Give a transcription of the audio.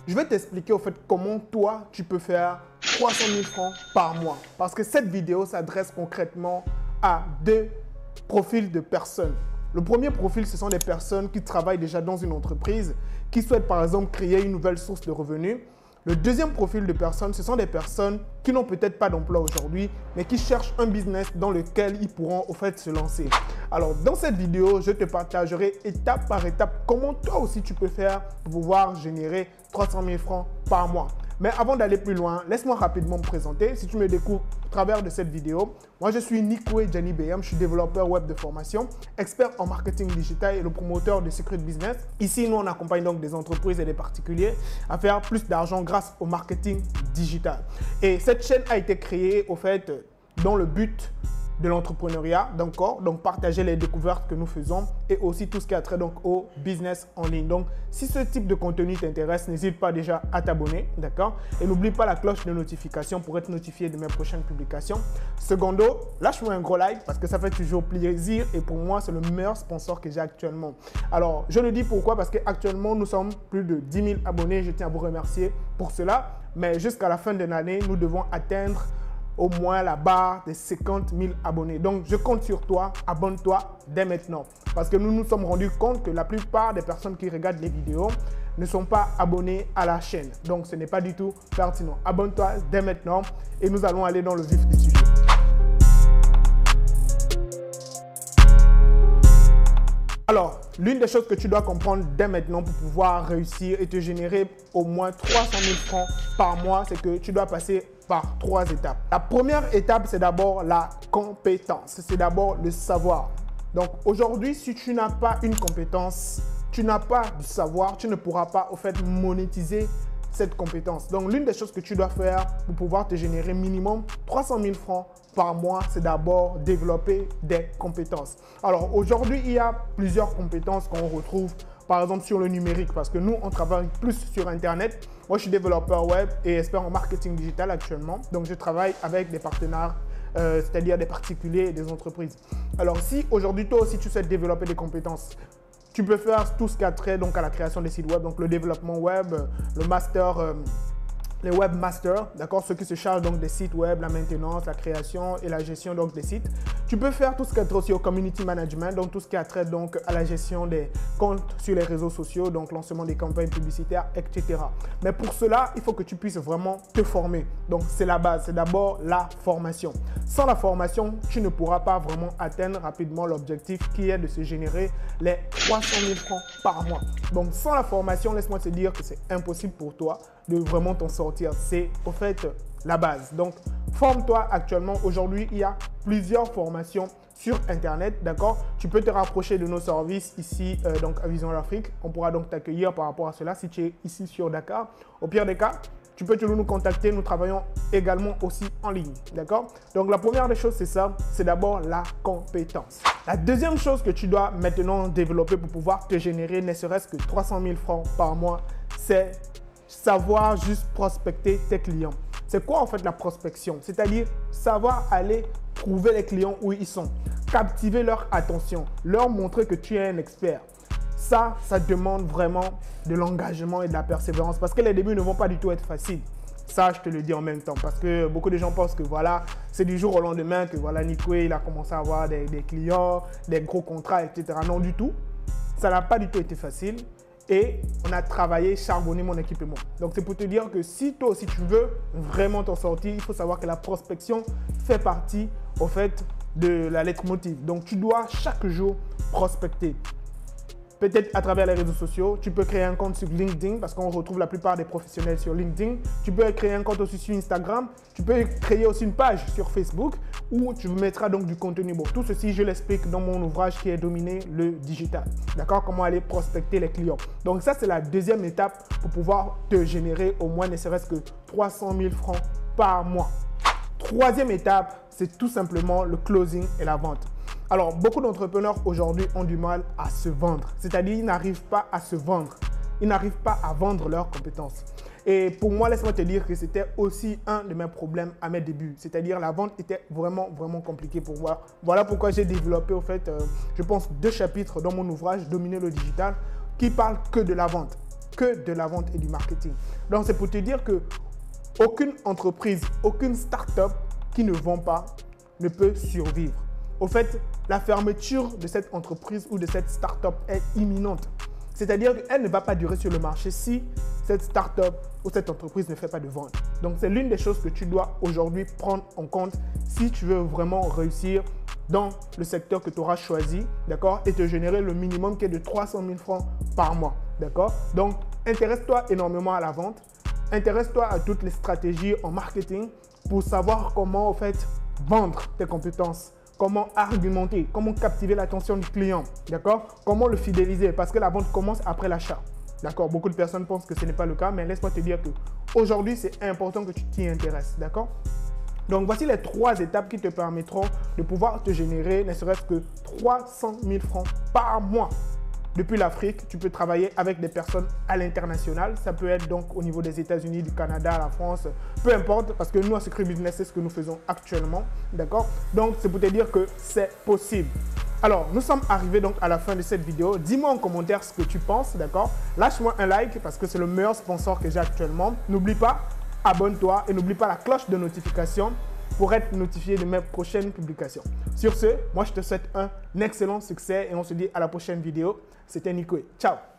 Je vais t'expliquer au fait comment toi, tu peux faire 300 000 francs par mois. Parce que cette vidéo s'adresse concrètement à deux profils de personnes. Le premier profil, ce sont des personnes qui travaillent déjà dans une entreprise, qui souhaitent par exemple créer une nouvelle source de revenus. Le deuxième profil de personnes, ce sont des personnes qui n'ont peut-être pas d'emploi aujourd'hui, mais qui cherchent un business dans lequel ils pourront au fait se lancer. Alors, dans cette vidéo, je te partagerai étape par étape comment toi aussi tu peux faire pour pouvoir générer 300 000 francs par mois. Mais avant d'aller plus loin, laisse-moi rapidement me présenter. Si tu me découvres au travers de cette vidéo, moi je suis Nikwe Gianni BM, je suis développeur web de formation, expert en marketing digital et le promoteur de Secret Business. Ici, nous on accompagne donc des entreprises et des particuliers à faire plus d'argent grâce au marketing digital. Et cette chaîne a été créée au fait dans le but de l'entrepreneuriat, d'accord, donc partager les découvertes que nous faisons et aussi tout ce qui a trait donc au business en ligne. Donc, si ce type de contenu t'intéresse, n'hésite pas déjà à t'abonner, d'accord, et n'oublie pas la cloche de notification pour être notifié de mes prochaines publications. Secondo, lâche-moi un gros like parce que ça fait toujours plaisir et pour moi, c'est le meilleur sponsor que j'ai actuellement. Alors, je le dis pourquoi? Parce qu'actuellement, nous sommes plus de 10 000 abonnés. Je tiens à vous remercier pour cela, mais jusqu'à la fin de l'année, nous devons atteindre au moins la barre des 50 000 abonnés. Donc, je compte sur toi. Abonne-toi dès maintenant. Parce que nous nous sommes rendus compte que la plupart des personnes qui regardent les vidéos ne sont pas abonnées à la chaîne. Donc, ce n'est pas du tout pertinent. Abonne-toi dès maintenant et nous allons aller dans le vif du sujet. Alors, l'une des choses que tu dois comprendre dès maintenant pour pouvoir réussir et te générer au moins 300 000 francs par mois, c'est que tu dois passer par 3 étapes. La première étape, c'est d'abord la compétence. C'est d'abord le savoir. Donc, aujourd'hui, si tu n'as pas une compétence, tu n'as pas du savoir, tu ne pourras pas au fait monétiser cette compétence. Donc, l'une des choses que tu dois faire pour pouvoir te générer minimum 300 000 francs par mois, c'est d'abord développer des compétences. Alors, aujourd'hui, il y a plusieurs compétences qu'on retrouve, par exemple, sur le numérique, parce que nous, on travaille plus sur Internet. Moi, je suis développeur web et expert en marketing digital actuellement. Donc, je travaille avec des partenaires, c'est-à-dire des particuliers et des entreprises. Alors, si aujourd'hui, toi aussi, tu souhaites développer des compétences, tu peux faire tout ce qui a trait donc à la création des sites web, donc le développement web, le master, les webmasters, d'accord, ceux qui se chargent donc des sites web, la maintenance, la création et la gestion donc des sites. Tu peux faire tout ce qui a trait aussi au community management, donc tout ce qui a trait donc à la gestion des comptes sur les réseaux sociaux, donc lancement des campagnes publicitaires, etc. Mais pour cela, il faut que tu puisses vraiment te former. Donc c'est la base, c'est d'abord la formation. Sans la formation, tu ne pourras pas vraiment atteindre rapidement l'objectif qui est de se générer les 300 000 francs par mois. Donc sans la formation, laisse-moi te dire que c'est impossible pour toi de vraiment t'en sortir. C'est au fait la base. Donc, forme-toi actuellement. Aujourd'hui, il y a plusieurs formations sur Internet, d'accord? Tu peux te rapprocher de nos services ici donc à Vision l'Afrique. On pourra donc t'accueillir par rapport à cela si tu es ici sur Dakar. Au pire des cas, tu peux toujours nous contacter. Nous travaillons également aussi en ligne, d'accord? Donc, la première des choses, c'est ça. C'est d'abord la compétence. La deuxième chose que tu dois maintenant développer pour pouvoir te générer ne serait-ce que 300 000 francs par mois, c'est savoir juste prospecter tes clients. C'est quoi en fait la prospection? C'est-à-dire savoir aller trouver les clients où ils sont, captiver leur attention, leur montrer que tu es un expert. Ça demande vraiment de l'engagement et de la persévérance parce que les débuts ne vont pas du tout être faciles. Ça, je te le dis en même temps parce que beaucoup de gens pensent que voilà, c'est du jour au lendemain que voilà, Nikwe, il a commencé à avoir des clients, des gros contrats, etc. Non du tout. Ça n'a pas du tout été facile. Et on a travaillé, charbonné mon équipe et moi. Donc, c'est pour te dire que si toi aussi tu veux vraiment t'en sortir, il faut savoir que la prospection fait partie, au fait, de la lettre motive. Donc, tu dois chaque jour prospecter. Peut-être à travers les réseaux sociaux, tu peux créer un compte sur LinkedIn parce qu'on retrouve la plupart des professionnels sur LinkedIn. Tu peux créer un compte aussi sur Instagram. Tu peux créer aussi une page sur Facebook où tu mettras donc du contenu. Bon, tout ceci, je l'explique dans mon ouvrage qui est Dominer le digital. D'accord? Comment aller prospecter les clients. Donc ça, c'est la deuxième étape pour pouvoir te générer au moins ne serait-ce que 300 000 francs par mois. Troisième étape, c'est tout simplement le closing et la vente. Alors, beaucoup d'entrepreneurs aujourd'hui ont du mal à se vendre. C'est-à-dire, ils n'arrivent pas à se vendre. Ils n'arrivent pas à vendre leurs compétences. Et pour moi, laisse-moi te dire que c'était aussi un de mes problèmes à mes débuts. C'est-à-dire, la vente était vraiment compliquée pour moi. Voilà pourquoi j'ai développé, au fait, je pense, 2 chapitres dans mon ouvrage « Dominer le digital » qui parlent que de la vente. que de la vente et du marketing. Donc, c'est pour te dire que aucune entreprise, aucune start-up qui ne vend pas ne peut survivre. Au fait, la fermeture de cette entreprise ou de cette start-up est imminente. C'est-à-dire qu'elle ne va pas durer sur le marché si cette start-up ou cette entreprise ne fait pas de vente. Donc, c'est l'une des choses que tu dois aujourd'hui prendre en compte si tu veux vraiment réussir dans le secteur que tu auras choisi, d'accord, et te générer le minimum qui est de 300 000 francs par mois, d'accord. Donc, intéresse-toi énormément à la vente, intéresse-toi à toutes les stratégies en marketing pour savoir comment, en fait, vendre tes compétences. Comment argumenter, comment captiver l'attention du client, d'accord? Comment le fidéliser, parce que la vente commence après l'achat, d'accord? Beaucoup de personnes pensent que ce n'est pas le cas, mais laisse-moi te dire qu'aujourd'hui, c'est important que tu t'y intéresses, d'accord? Donc, voici les 3 étapes qui te permettront de pouvoir te générer ne serait-ce que 300 000 francs par mois. Depuis l'Afrique, tu peux travailler avec des personnes à l'international. Ça peut être donc au niveau des États-Unis, du Canada, la France, peu importe, parce que nous, à Secret Business, c'est ce que nous faisons actuellement, d'accord? Donc, c'est pour te dire que c'est possible. Alors, nous sommes arrivés donc à la fin de cette vidéo. Dis-moi en commentaire ce que tu penses, d'accord? Lâche-moi un like parce que c'est le meilleur sponsor que j'ai actuellement. N'oublie pas, abonne-toi et n'oublie pas la cloche de notification pour être notifié de mes prochaines publications. Sur ce, moi je te souhaite un excellent succès et on se dit à la prochaine vidéo. C'était Nico. Ciao!